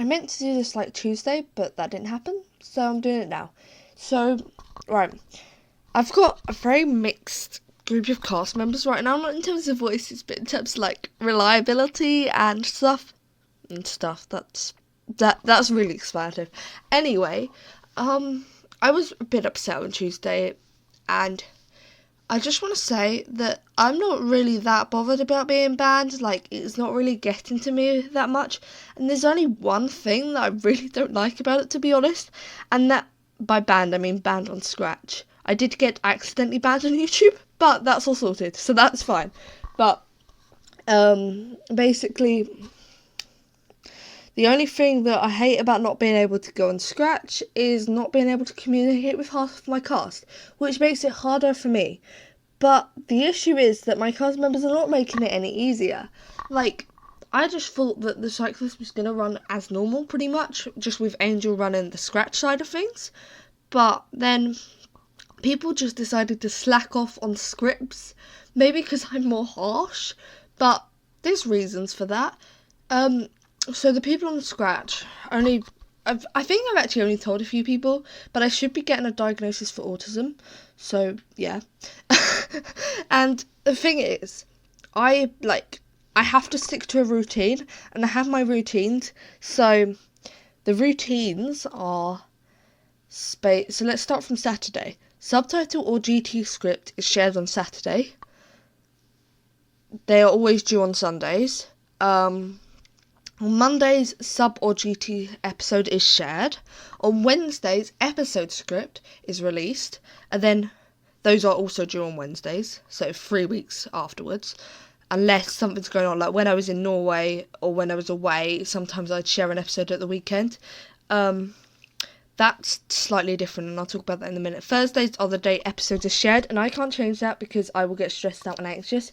meant to do this like Tuesday, but that didn't happen, so I'm doing it now. So, right, I've got a very mixed group of cast members right now, not in terms of voices, but in terms of like reliability and stuff. That's really expansive. Anyway, I was a bit upset on Tuesday, and I just want to say that I'm not really that bothered about being banned. Like, it's not really getting to me that much. And there's only one thing that I really don't like about it, to be honest. And that, by banned, I mean banned on Scratch. I did get accidentally banned on YouTube, but that's all sorted, so that's fine. But, basically, the only thing that I hate about not being able to go on Scratch is not being able to communicate with half of my cast, which makes it harder for me. But the issue is that my cast members are not making it any easier. Like, I just thought that the Cyclist was going to run as normal, pretty much, just with Angel running the Scratch side of things. But then people just decided to slack off on scripts, maybe because I'm more harsh, but there's reasons for that. So the people on the Scratch, I think I've actually only told a few people, but I should be getting a diagnosis for autism, so yeah. And the thing is, I have to stick to a routine, and I have my routines, so the routines are so let's start from Saturday. Subtitle or GT script is shared on Saturday. They are always due on Sundays. On Mondays, sub or GT episode is shared. On Wednesdays, episode script is released. And then those are also due on Wednesdays, so 3 weeks afterwards. Unless something's going on, like when I was in Norway or when I was away, sometimes I'd share an episode at the weekend. That's slightly different, and I'll talk about that in a minute. Thursdays are the day episodes are shared, and I can't change that because I will get stressed out and anxious.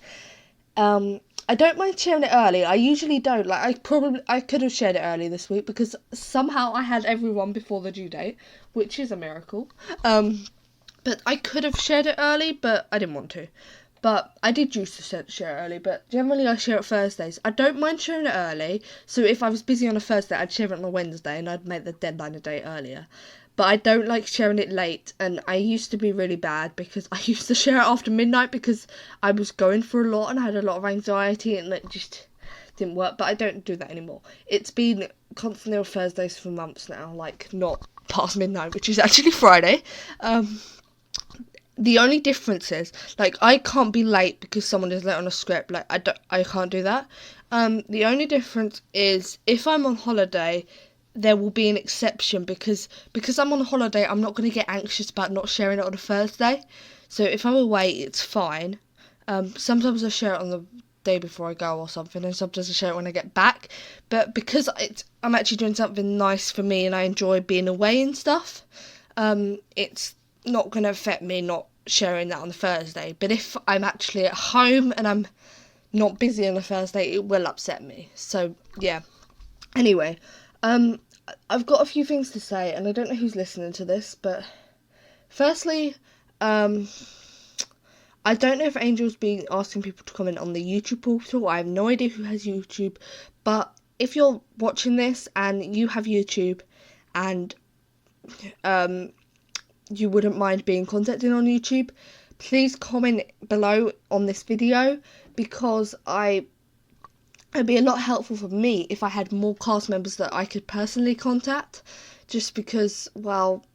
I don't mind sharing it early. I usually don't. Like, I could have shared it early this week because somehow I had everyone before the due date, which is a miracle. But I could have shared it early, but I didn't want to. But I did used to share it early, but generally I share it Thursdays. I don't mind sharing it early, so if I was busy on a Thursday, I'd share it on a Wednesday, and I'd make the deadline a day earlier. But I don't like sharing it late, and I used to be really bad because I used to share it after midnight because I was going through a lot and I had a lot of anxiety, and it just didn't work. But I don't do that anymore. It's been constantly on Thursdays for months now, like not past midnight, which is actually Friday. The only difference is, like, I can't be late because someone is late on a script. Like, I can't do that. The only difference is if I'm on holiday, there will be an exception because I'm on holiday, I'm not going to get anxious about not sharing it on a Thursday. So if I'm away, it's fine. Sometimes I share it on the day before I go or something, and sometimes I share it when I get back. But because I'm actually doing something nice for me and I enjoy being away and stuff, it's not going to affect me not sharing that on the Thursday. But if I'm actually at home and I'm not busy on a Thursday, it will upset me. So yeah. Anyway, I've got a few things to say, and I don't know who's listening to this, but firstly, I don't know if Angel's been asking people to comment on the YouTube portal. I have no idea who has YouTube, but if you're watching this and you have YouTube and you wouldn't mind being contacted on YouTube, please comment below on this video, because it'd be a lot helpful for me if I had more cast members that I could personally contact, just because, well,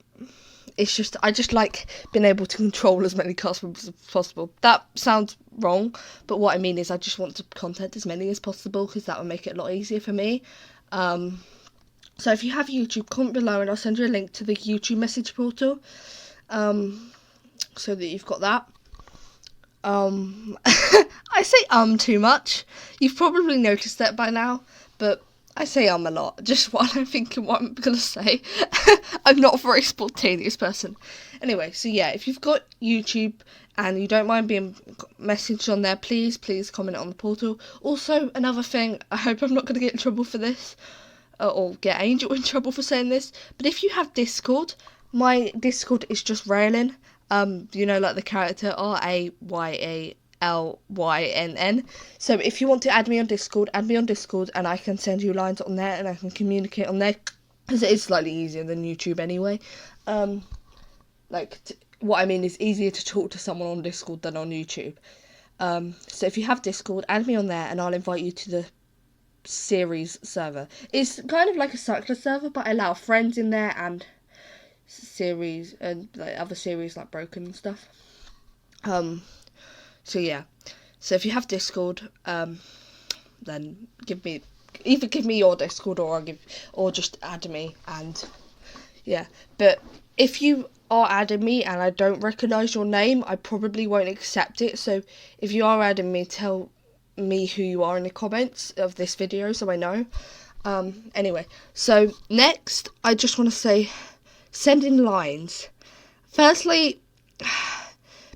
I just like being able to control as many cast members as possible. That sounds wrong, but what I mean is I just want to contact as many as possible, because that would make it a lot easier for me. So if you have YouTube, comment below and I'll send you a link to the YouTube message portal, so that you've got that. I say too much. You've probably noticed that by now, but I say a lot, just while I'm thinking what I'm gonna say. I'm not a very spontaneous person. Anyway, so yeah, if you've got YouTube and you don't mind being messaged on there, please comment on the portal. Also, another thing, I hope I'm not going to get in trouble for this, or get Angel in trouble for saying this, but if you have Discord, my Discord is just Raylin. You know, like the character RAYALIN. LYNN. So if you want to add me on Discord, add me on Discord, and I can send you lines on there, and I can communicate on there, because it is slightly easier than YouTube anyway. What I mean is easier to talk to someone on Discord than on YouTube. So if you have Discord, add me on there, and I'll invite you to the series server. It's kind of like a Cyclist server, but I allow friends in there and series and like other series like Broken and stuff. So yeah, so if you have Discord, then give me your Discord, or just add me, and yeah. But if you are adding me and I don't recognise your name, I probably won't accept it. So if you are adding me, tell me who you are in the comments of this video so I know. Anyway, so next I just want to say, send in lines. Firstly,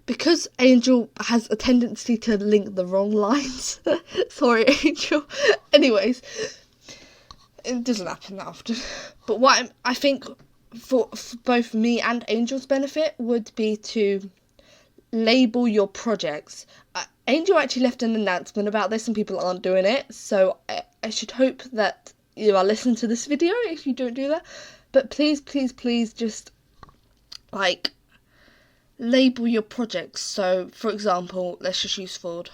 because Angel has a tendency to link the wrong lines. Sorry, Angel. Anyways, it doesn't happen that often. But what I think for both me and Angel's benefit would be to label your projects. Angel actually left an announcement about this and people aren't doing it, so I should hope that you are listening to this video if you don't do that. But please just like label your projects. So for example, let's just use Ford.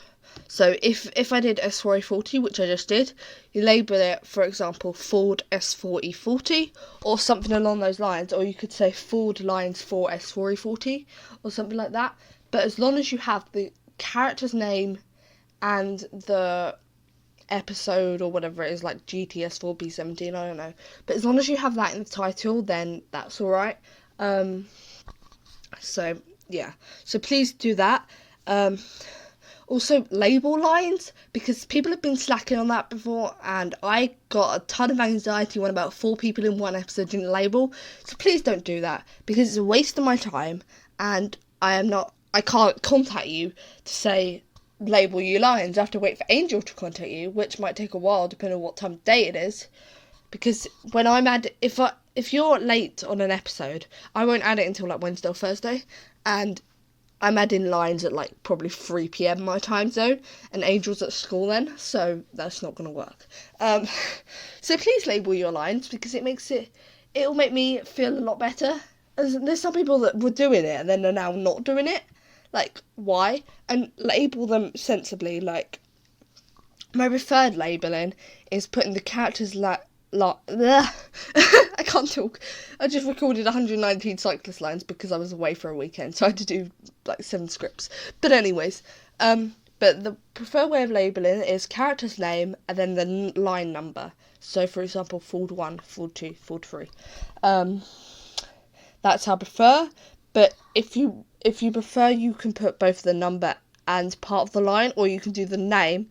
So if I did S4E40, which I just did, you label it, for example, Ford S4E40 or something along those lines, or you could say Ford lines for S4E40 or something like that. But as long as you have the character's name and the episode or whatever it is, like GTS4B17, I don't know. But as long as you have that in the title, then that's alright. So yeah, so please do that. Also, label lines, because people have been slacking on that before, and I got a ton of anxiety when about 4 people in one episode didn't label. So please don't do that, because it's a waste of my time, and I can't contact you to say label your lines. I have to wait for Angel to contact you, which might take a while depending on what time of day it is. Because when I'm if you're late on an episode, I won't add it until like Wednesday or Thursday, and I'm adding lines at like probably 3 PM my time zone, and Angel's at school then, so that's not going to work. So please label your lines, because it'll make me feel a lot better. There's some people that were doing it and then are now not doing it. Like, why? And label them sensibly. Like, my preferred labelling is putting the characters I can't talk. I just recorded 119 Cyclist lines because I was away for a weekend, so I had to do like 7 scripts. But anyways, but the preferred way of labelling is character's name and then the line number. So for example, Ford 1, Ford 2, Ford 3. That's how I prefer. But if you prefer, you can put both the number and part of the line, or you can do the name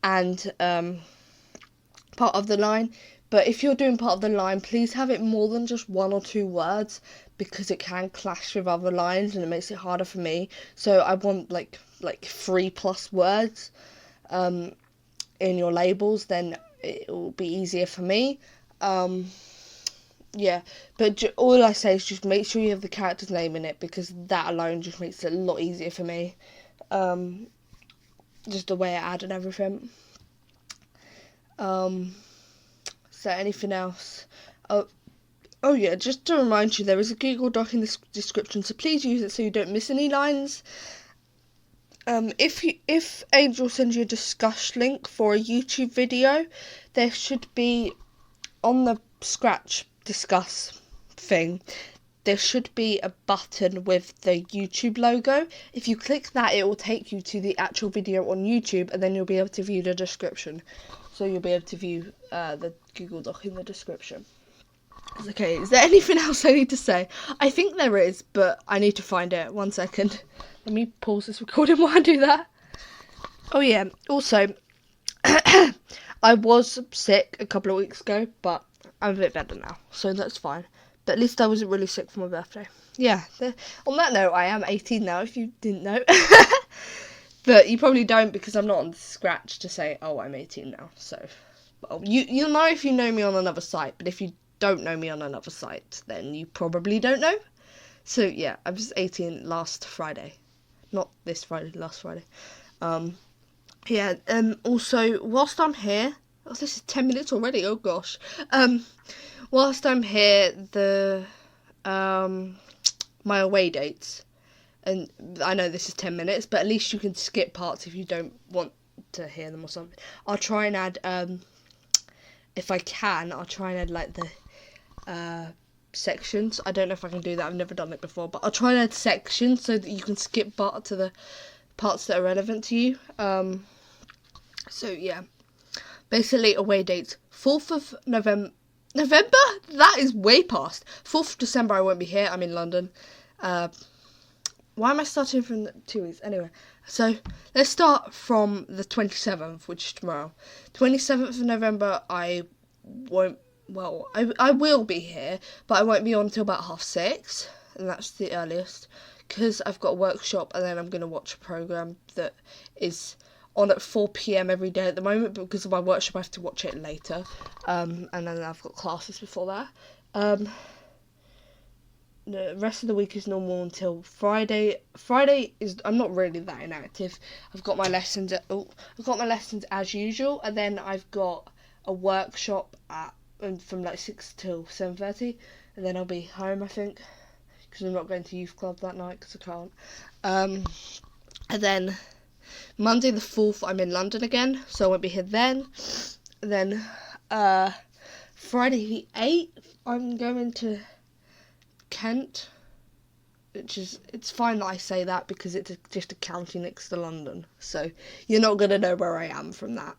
and part of the line. But if you're doing part of the line, please have it more than just 1 or 2 words, because it can clash with other lines and it makes it harder for me. So I want like 3+ words in your labels, then it will be easier for me. Yeah, but all I say is just make sure you have the character's name in it, because that alone just makes it a lot easier for me. Just the way I add and everything. So anything else? Oh yeah, just to remind you, there is a Google Doc in the description, so please use it so you don't miss any lines. If Angel sends you a Discuss link for a YouTube video, there should be on the Scratch Discuss thing, there should be a button with the YouTube logo. If you click that, it will take you to the actual video on YouTube, and then you'll be able to view the description. So you'll be able to view the Google Doc in the description. Okay, is there anything else I need to say? I think there is, but I need to find it. 1 second. Let me pause this recording while I do that. Oh yeah, also, I was sick a couple of weeks ago, but I'm a bit better now, so that's fine. But at least I wasn't really sick for my birthday. Yeah, on that note, I am 18 now, if you didn't know. But you probably don't, because I'm not on Scratch to say, oh, I'm 18 now. So, well, you'll know if you know me on another site, but if you don't know me on another site, then you probably don't know. So, yeah, I was 18 last Friday. Not this Friday, last Friday. Yeah, also, whilst I'm here, oh, this is 10 minutes already, oh gosh. Whilst I'm here, my away dates, and I know this is 10 minutes, but at least you can skip parts if you don't want to hear them or something. I'll try and add, if I can, I'll try and add, like, the, sections. I don't know if I can do that, I've never done it before, but I'll try and add sections so that you can skip to the parts that are relevant to you. So yeah, basically away dates. 4th of November? That is way past. 4th of December I won't be here, I'm in London. Why am I starting from 2 weeks? Anyway, so let's start from the 27th, which is tomorrow. 27th of November I will be here, but I won't be on until about 6:30, and that's the earliest, because I've got a workshop, and then I'm going to watch a programme that is on at 4 p.m. every day at the moment, but because of my workshop I have to watch it later, and then I've got classes before that. The rest of the week is normal until Friday. I'm not really that inactive. I've got my lessons as usual, and then I've got a workshop from like 6 till 7:30, and then I'll be home, I think, because I'm not going to youth club that night because I can't. And then Monday the 4th I'm in London again, so I won't be here then. And then Friday the 8th I'm going to Kent, it's fine that I say that because it's just a county next to London, so you're not going to know where I am from that.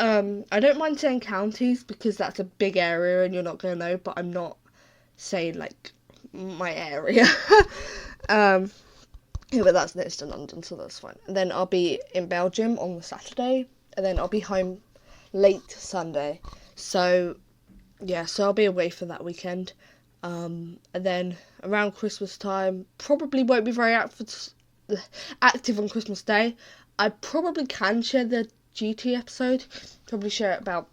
I don't mind saying counties because that's a big area and you're not going to know, but I'm not saying, like, my area. Yeah, but that's next to London, so that's fine. And then I'll be in Belgium on the Saturday, and then I'll be home late Sunday. So, yeah, so I'll be away for that weekend. And then around Christmas time, probably won't be very active on Christmas Day. I probably can share the GT episode, probably share it about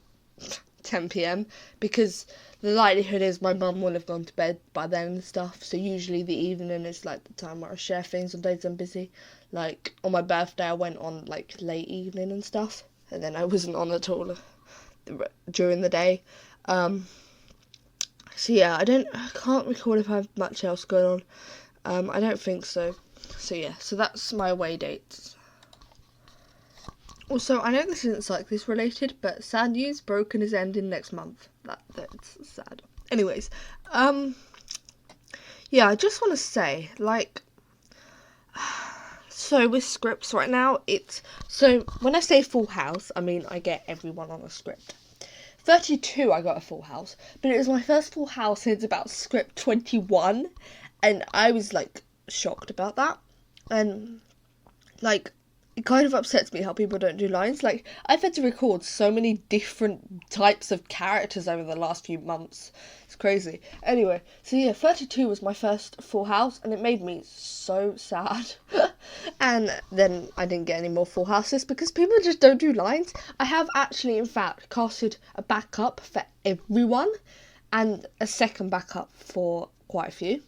10 p.m, because the likelihood is my mum will have gone to bed by then and stuff, so usually the evening is like the time where I share things on days I'm busy. Like on my birthday I went on like late evening and stuff, and then I wasn't on at all during the day. So yeah, I can't recall if I have much else going on. I don't think so. So yeah, so that's my away dates. Also, I know this isn't Cyclist related, but sad news, Broken is ending next month. That's sad. Anyways, yeah, I just want to say, like, so with scripts right now, so when I say full house, I mean I get everyone on a script. 32 I got a full house, but it was my first full house since about script 21, and I was, like, shocked about that, and, like, it kind of upsets me how people don't do lines. Like, I've had to record so many different types of characters over the last few months. It's crazy. Anyway, so yeah, 32 was my first full house, and it made me so sad. And then I didn't get any more full houses because people just don't do lines. I have actually, in fact, casted a backup for everyone and a second backup for quite a few.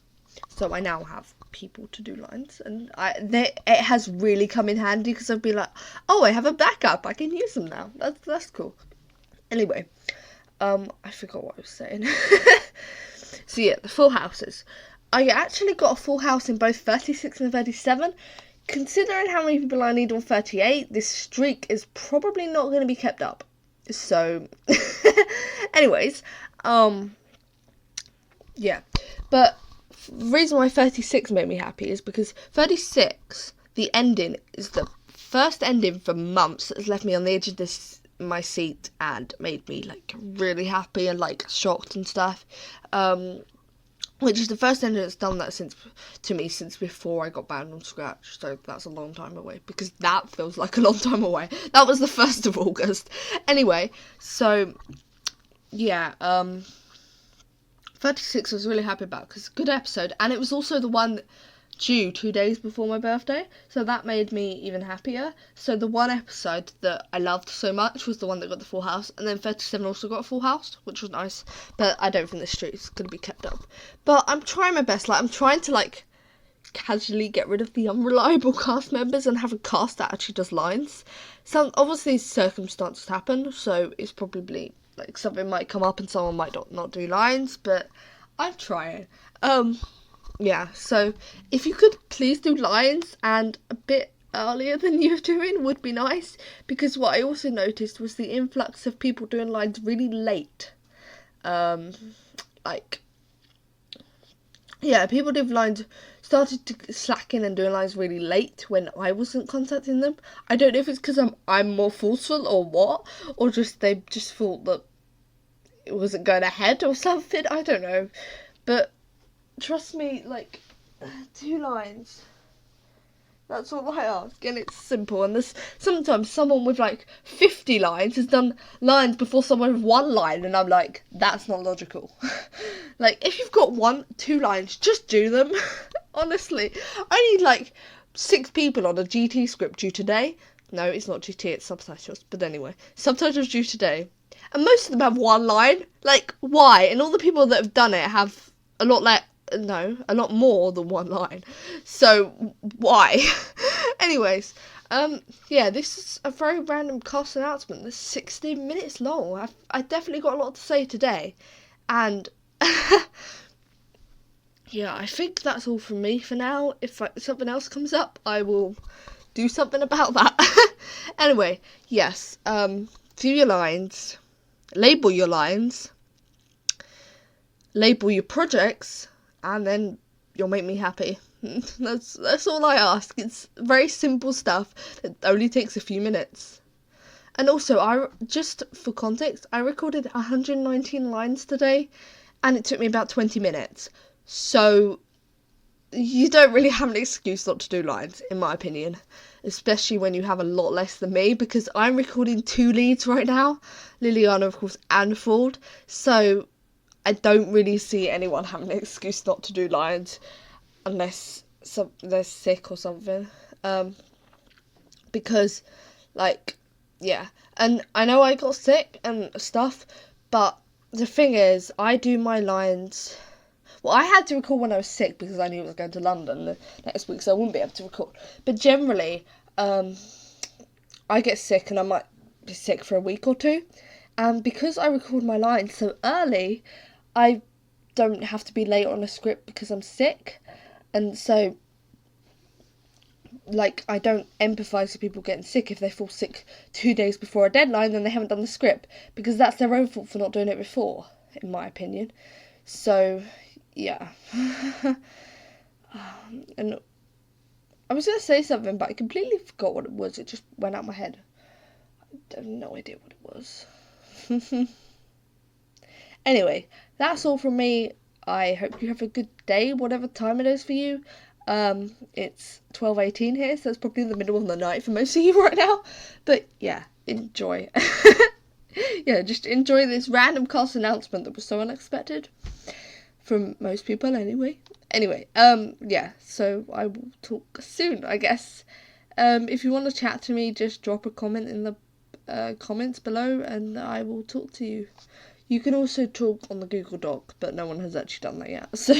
So I now have people to do lines, and it has really come in handy because I'd be like, oh, I have a backup, I can use them now. That's cool. Anyway, I forgot what I was saying. So yeah, the full houses. I actually got a full house in both 36 and 37. Considering how many people I need on 38, this streak is probably not going to be kept up. So, anyways, yeah, but the reason why 36 made me happy is because 36, the ending, is the first ending for months that has left me on the edge of my seat and made me, like, really happy and, like, shocked and stuff. Which is the first ending that's done that since before I got banned on Scratch, so that's a long time away, because that feels like a long time away. That was the 1st of August. Anyway, so, yeah, 36 I was really happy about because it's a good episode, and it was also the one due 2 days before my birthday, so that made me even happier. So the one episode that I loved so much was the one that got the full house, and then 37 also got a full house, which was nice, but I don't think the streak's going to be kept up. But I'm trying my best, like, I'm trying to, like, casually get rid of the unreliable cast members and have a cast that actually does lines. Some obviously circumstances happen, so it's probably like something might come up and someone might not do lines, but I'm trying. Yeah, so if you could please do lines and a bit earlier than you're doing would be nice, because what I also noticed was the influx of people doing lines really late. Like, yeah, people doing lines started to slack in and doing lines really late when I wasn't contacting them. I don't know if it's because I'm more forceful or what, or just they just thought that it wasn't going ahead or something. I don't know, but trust me, like 2 lines. That's all I ask, and it's simple. And there's sometimes someone with like 50 lines has done lines before someone with 1 line, and I'm like, that's not logical. Like, if you've got 2 lines, just do them. Honestly, I need like 6 people on a GT script due today. No, it's not GT, it's subtitles. But anyway, subtitles due today, and most of them have 1 line. Like, why? And all the people that have done it have a lot more than 1 line. So why? Anyways, yeah, this is a very random cast announcement. This is 16 minutes long. I definitely got a lot to say today, and yeah, I think that's all from me for now. If something else comes up, I will do something about that. Anyway, yes, do your lines, label your lines, label your projects, and then you'll make me happy. That's all I ask. It's very simple stuff. It only takes a few minutes. And also, just for context, I recorded 119 lines today, and it took me about 20 minutes. So you don't really have an excuse not to do lines, in my opinion, especially when you have a lot less than me, because I'm recording 2 leads right now, Liliana, of course, and Ford. So I don't really see anyone having an excuse not to do lines unless they're sick or something. Because, like, yeah. And I know I got sick and stuff, but the thing is, I do my lines. Well, I had to record when I was sick because I knew I was going to London the next week, so I wouldn't be able to record. But generally, I get sick and I might be sick for a week or 2. And because I record my lines so early, I don't have to be late on a script because I'm sick. And so, like, I don't empathise with people getting sick if they fall sick 2 days before a deadline and they haven't done the script, because that's their own fault for not doing it before, in my opinion. So, yeah. And I was going to say something, but I completely forgot what it was. It just went out my head. I have no idea what it was. Anyway, that's all from me. I hope you have a good day, whatever time it is for you. It's 12:18 here, so it's probably the middle of the night for most of you right now. But yeah, enjoy. Yeah, just enjoy this random cast announcement that was so unexpected. From most people, anyway. Anyway, yeah, so I will talk soon, I guess. If you want to chat to me, just drop a comment in the comments below, and I will talk to you. You can also talk on the Google Doc, but no one has actually done that yet, so